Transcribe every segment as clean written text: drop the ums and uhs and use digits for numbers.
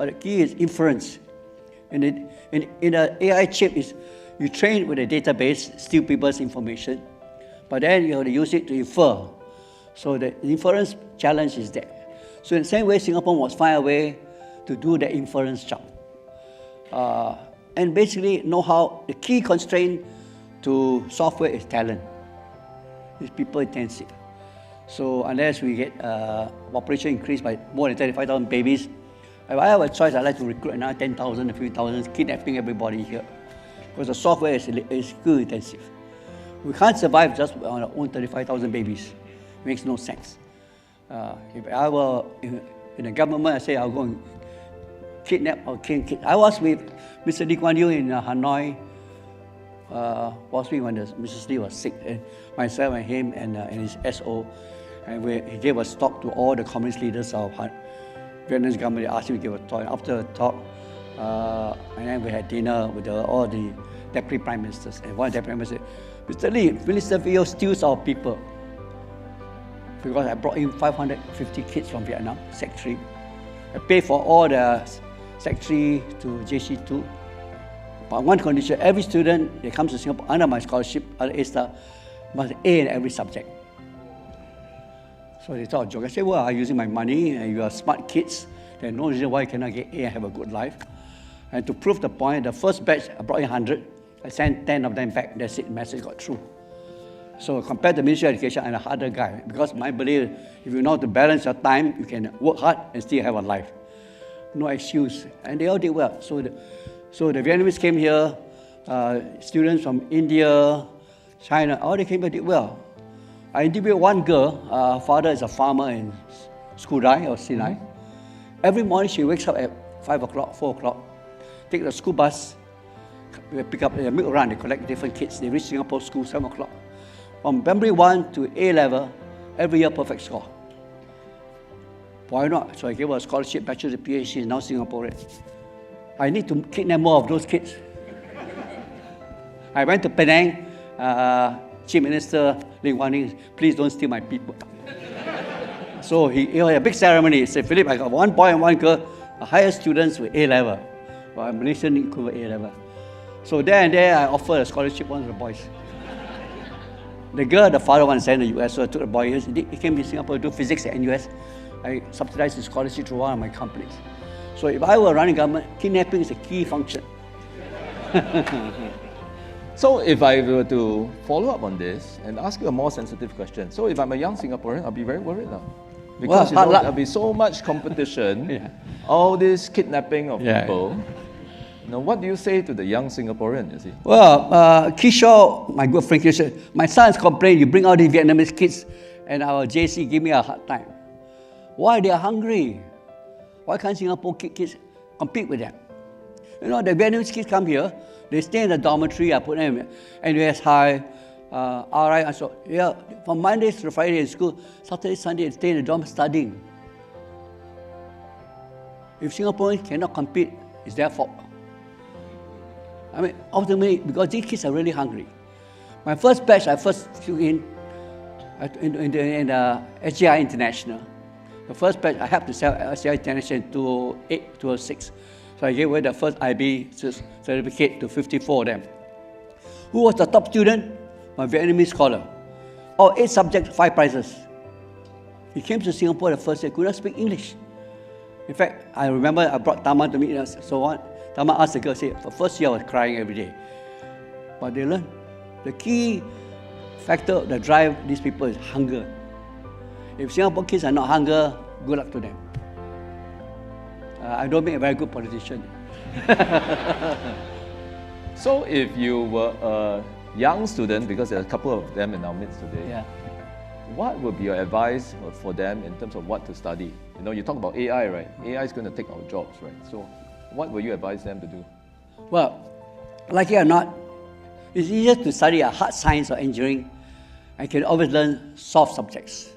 But the key is inference. In an AI chip, is you train with a database, steal people's information, but then you have to use it to infer. So the inference challenge is there. So in the same way, Singapore must find a way to do the inference job. And basically know how the key constraint to software is talent. It's people intensive. So unless we get population increased by more than 35,000 babies, if I have a choice, I'd like to recruit another 10,000, a few thousand, kidnapping everybody here. Because the software is skill intensive. We can't survive just on our own 35,000 babies. It makes no sense. If I were in the government, I say I'll go and kidnap or kill kids. I was with Mr. Lee Kuan Yew in Hanoi, when Mrs. Lee was sick. Myself and him and his SO, and he gave a talk to all the communist leaders of Vietnamese government. They asked him to give a talk. After the talk, and then we had dinner with all the deputy prime ministers. And one deputy prime minister said, Mr. Lee, Philip Yeo steals our people. Because I brought in 550 kids from Vietnam, Sec 3. I paid for all the Sec 3 to JC2. But one condition, every student that comes to Singapore under my scholarship, under A-star, must A in every subject. So they thought a joke. I said, well, I'm using my money, and you are smart kids. There's no reason why you cannot get A and have a good life. And to prove the point, the first batch, I brought in 100. I sent 10 of them back. That's it, the message got through. So compared to Ministry of Education, I'm a harder guy. Because my belief, if you know how to balance your time, you can work hard and still have a life. No excuse. And they all did well. So the Vietnamese came here, students from India, China, all they came here did well. I interviewed one girl, father is a farmer in Skudai or Sinai. Every morning she wakes up at 5 o'clock, 4 o'clock, take the school bus, pick up a milk run, they collect different kids, they reach Singapore school 7 o'clock. From primary 1 to A level, every year perfect score. Why not? So I gave her a scholarship, bachelor's, PhD, she's now Singaporean. I need to kidnap more of those kids. I went to Penang, Chief Minister Lee Kuan Yew, please don't steal my people. So he had a big ceremony. He said, Philip, I got one boy and one girl, the highest students with A level. Well, Malaysian equivalent A level. So there and there, I offered a scholarship to one of the boys. The girl, the father wanted to send to the US, so I took the boy. He came to Singapore to do physics at NUS. I subsidized his scholarship through one of my companies. So if I were running government, kidnapping is a key function. So if I were to follow up on this and ask you a more sensitive question, so if I'm a young Singaporean, I'll be very worried now. Because there'll be so much competition, all this kidnapping of people. Now, what do you say to the young Singaporean, you see? Well, Kishore, my good friend Kishore, my son's complained, you bring all these Vietnamese kids and our JC give me a hard time. Why? They are hungry. Why can't Singapore kids compete with them? You know, the Vietnamese kids come here, they stay in the dormitory, I put them in NUS High, RI, and so, yeah, from Mondays to Friday in school, Saturday, Sunday, they stay in the dorm studying. If Singaporeans cannot compete, it's their fault. I mean, ultimately, because these kids are really hungry. My first batch, I first flew in SGI International. The first batch, I helped to sell SGI International in 2008, 2006. So I gave away the first IB certificate to 54 of them. Who was the top student? My Vietnamese scholar. All 8 subjects, 5 prizes. He came to Singapore the first year, could not speak English. In fact, I remember I brought Tama to meet us, so on. Tama asked the girl, say, for first year I was crying every day. But they learned. The key factor that drives these people is hunger. If Singapore kids are not hungry, good luck to them. I don't make a very good politician. So if you were a young student, because there are a couple of them in our midst today, what would be your advice for them in terms of what to study? You know, you talk about AI, right? AI is going to take our jobs, right? So what would you advise them to do? Well, like it or not, it's easier to study a hard science or engineering. I can always learn soft subjects.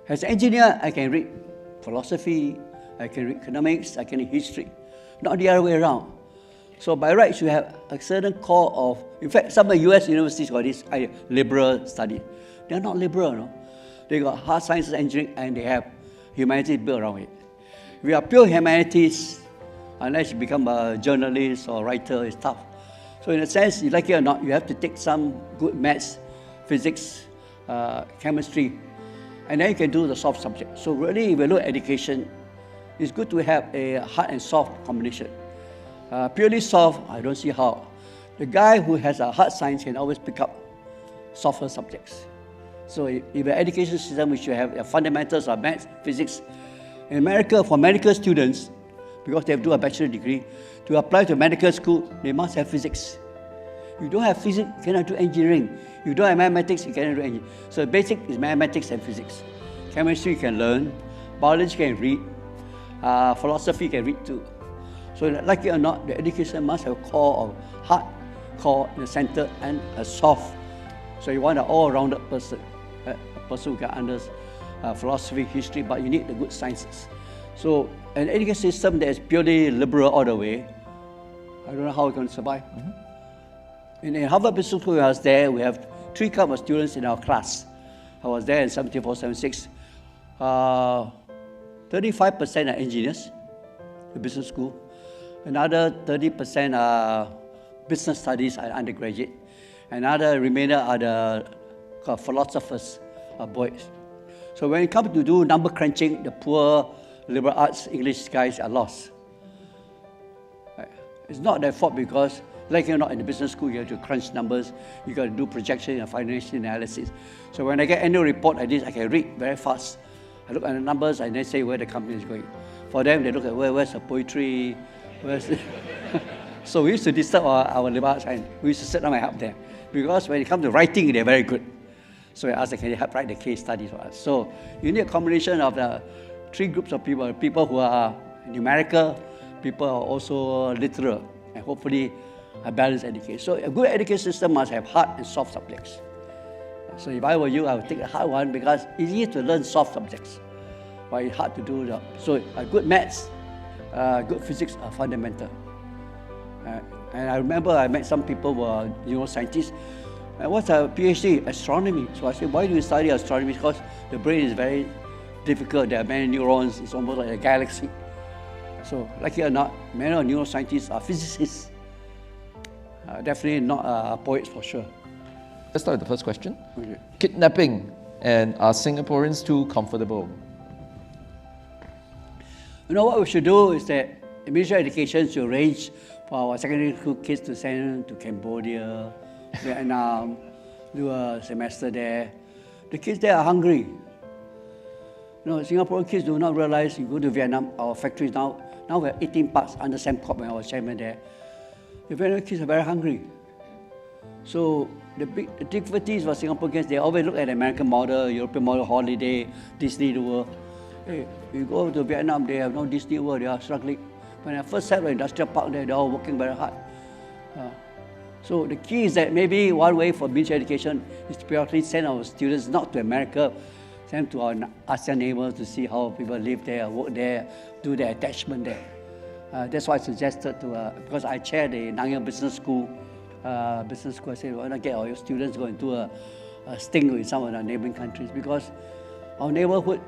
As an engineer, I can read philosophy, I can read economics, I can read history, not the other way around. So by right, you have a certain core of, in fact, some of the US universities got this liberal study. They're not liberal, no? They got hard sciences, engineering, and they have humanities built around it. If you are pure humanities, Unless you become a journalist or writer, it's tough. So in a sense, you like it or not, you have to take some good maths, physics, chemistry, and then you can do the soft subject. So really, if you look at education, it's good to have a hard and soft combination. Purely soft, I don't see how. The guy who has a hard science can always pick up softer subjects. So if the education system, we should have the fundamentals of maths, physics. In America, for medical students, because they have to do a bachelor degree, to apply to medical school, they must have physics. You don't have physics, you cannot do engineering. You don't have mathematics, you cannot do engineering. So basic is mathematics and physics. Chemistry you can learn, biology you can read, philosophy you can read too. So like it or not, the education must have a core of hard core in the center and a soft. So you want an all-rounded person, a person who can understand philosophy, history, but you need the good sciences. So an education system that is purely liberal all the way, I don't know how we're going to survive. In Harvard Business School, I was there, we have 3 kinds of students in our class. I was there in 74, 76. 35% are engineers, the business school. Another 30% are business studies, undergraduate. Another remainder are the philosophers, boys. So when it comes to do number crunching, the poor liberal arts English guys are lost. It's not their fault because, like you're not in the business school, you have to crunch numbers, you got to do projection and financial analysis. So when I get annual report like this, I can read very fast. I look at the numbers and then say where the company is going. For them, they look at where's the poetry, where's the So we used to disturb our liberal arts and we used to sit down and help them. Because when it comes to writing, they're very good. So I asked them, can you help write the case studies for us? So you need a combination of the 3 groups of people, people who are numerical, people who are also literal, and hopefully a balanced education. So a good education system must have hard and soft subjects. So if I were you, I would take a hard one because it's easy to learn soft subjects, but it's hard to do. So a good maths, good physics are fundamental. And I remember I met some people who are neuroscientists. What's a PhD? Astronomy. So I said, why do you study astronomy? Because the brain is very difficult. There are many neurons. It's almost like a galaxy. So, like it or not, many of neuroscientists are physicists. Definitely not poets for sure. Let's start with the first question. Okay. Kidnapping, and are Singaporeans too comfortable? You know what we should do is that the Ministry of Education should arrange for our secondary school kids to send to Cambodia, Vietnam, do a semester there. The kids there are hungry. Singaporean kids do not realize, you go to Vietnam, our factories now we have 18 parks under Sembcorp when I was chairman there. The Vietnamese kids are very hungry. So the difficulties for Singaporean kids, they always look at the American model, European model, holiday, Disney World. Hey, you go to Vietnam, they have no Disney World, they are struggling. When I first set the industrial park there, they're all working very hard. So the key is that maybe one way for Ministry of Education is to periodically send our students not to America, send to our ASEAN neighbors to see how people live there, work there, do their attachment there. That's why I suggested to, because I chair the Nanyang Business School, I said, why not get all your students go and do a sting with some of the neighboring countries, because our neighborhood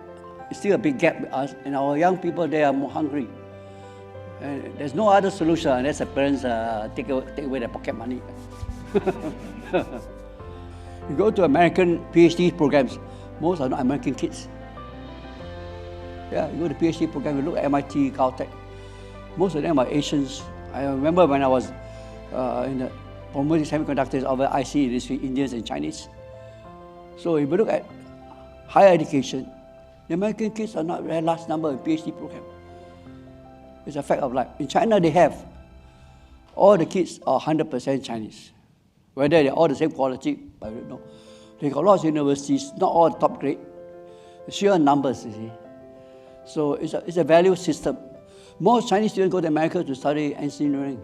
is still a big gap with us, and our young people there are more hungry. And there's no other solution unless the parents take away their pocket money. You go to American PhD programs, most are not American kids. Yeah, you go to PhD program, you look at MIT, Caltech, most of them are Asians. I remember when I was in the promoting semiconductors over IC industry, Indians and Chinese. So if you look at higher education, the American kids are not very large number in PhD program. It's a fact of life. In China, they have all the kids are 100% Chinese. Whether they're all the same quality, I don't know. They got lots of universities, not all top grade. Sheer numbers, you see. So it's a value system. Most Chinese students go to America to study engineering.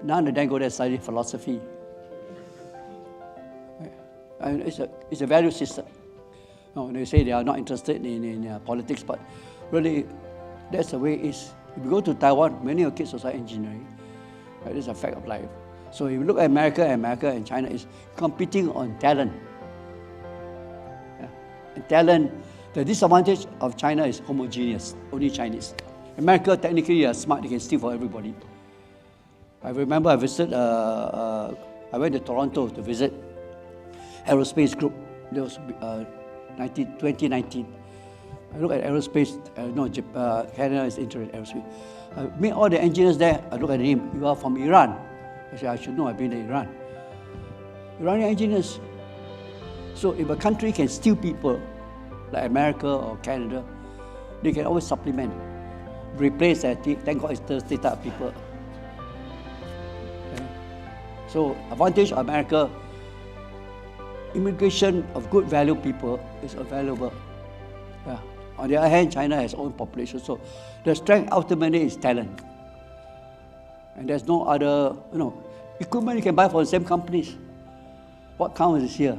None of them go there to study philosophy. And it's a value system. No, they say they are not interested in politics, but really, that's the way it is. If you go to Taiwan, many of kids also engineering. Right? It's a fact of life. So if you look at America and China is competing on talent. Yeah. And talent, the disadvantage of China is homogeneous, only Chinese. America, technically, are smart. They can steal for everybody. I remember I visited, I went to Toronto to visit aerospace group. That was 2019. I look at aerospace, Canada is interested in aerospace. I meet all the engineers there. I look at him, you are from Iran. I said, I should know, I've been in Iran. Iranian engineers. So if a country can steal people, like America or Canada, they can always supplement, replace that. Thank God it's Thursday type of people. Okay. So advantage of America, immigration of good value people is available. Yeah. On the other hand, China has its own population, so the strength ultimately is talent. And there's no other, equipment you can buy from the same companies. What counts is here.